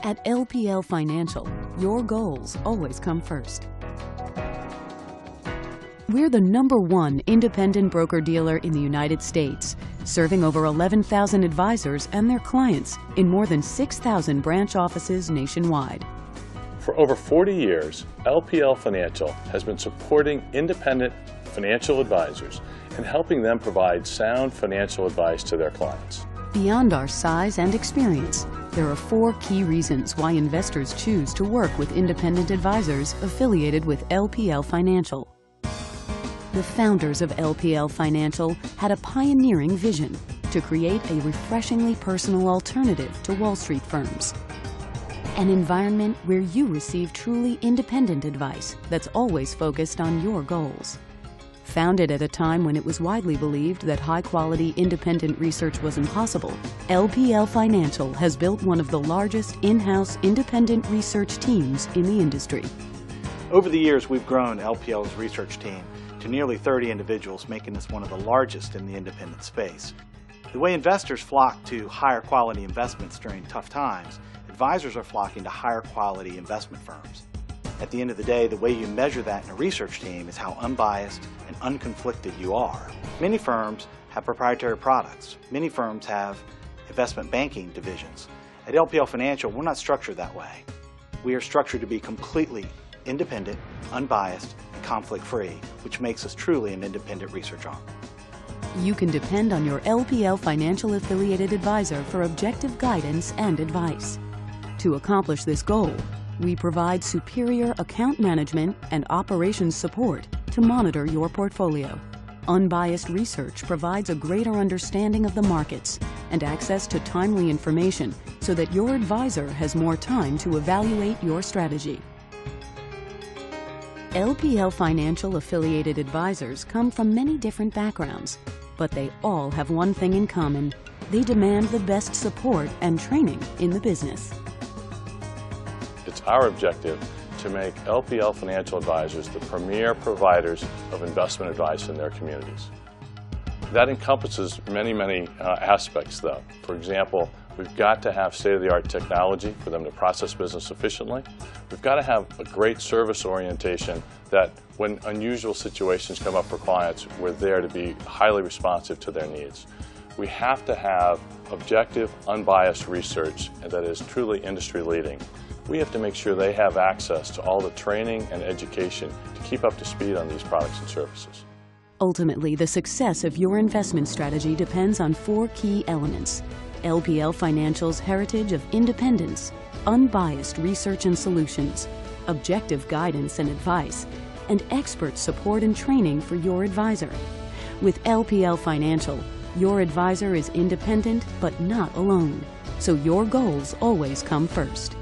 At LPL Financial, your goals always come first. We're the #1 independent broker-dealer in the United States, serving over 11,000 advisors and their clients in more than 6,000 branch offices nationwide. For over 40 years, LPL Financial has been supporting independent financial advisors and helping them provide sound financial advice to their clients. Beyond our size and experience, there are 4 key reasons why investors choose to work with independent advisors affiliated with LPL Financial. The founders of LPL Financial had a pioneering vision to create a refreshingly personal alternative to Wall Street firms. An environment where you receive truly independent advice that's always focused on your goals. Founded at a time when it was widely believed that high-quality independent research was impossible, LPL Financial has built one of the largest in-house independent research teams in the industry. Over the years, we've grown LPL's research team to nearly 30 individuals, making us one of the largest in the independent space. The way investors flock to higher quality investments during tough times, advisors are flocking to higher quality investment firms. At the end of the day, the way you measure that in a research team is how unbiased and unconflicted you are. Many firms have proprietary products. Many firms have investment banking divisions. At LPL Financial, we're not structured that way. We are structured to be completely independent, unbiased, and conflict-free, which makes us truly an independent research arm. You can depend on your LPL Financial affiliated advisor for objective guidance and advice. To accomplish this goal, we provide superior account management and operations support to monitor your portfolio. Unbiased research provides a greater understanding of the markets and access to timely information so that your advisor has more time to evaluate your strategy. LPL Financial affiliated advisors come from many different backgrounds, but they all have one thing in common. They demand the best support and training in the business. It's our objective to make LPL Financial Advisors the premier providers of investment advice in their communities. That encompasses many aspects, though. For example, we've got to have state-of-the-art technology for them to process business efficiently. We've got to have a great service orientation that when unusual situations come up for clients, we're there to be highly responsive to their needs. We have to have objective, unbiased research that is truly industry-leading. We have to make sure they have access to all the training and education to keep up to speed on these products and services. Ultimately, the success of your investment strategy depends on 4 key elements: LPL Financial's heritage of independence, unbiased research and solutions, objective guidance and advice, and expert support and training for your advisor. With LPL Financial, your advisor is independent but not alone, so your goals always come first.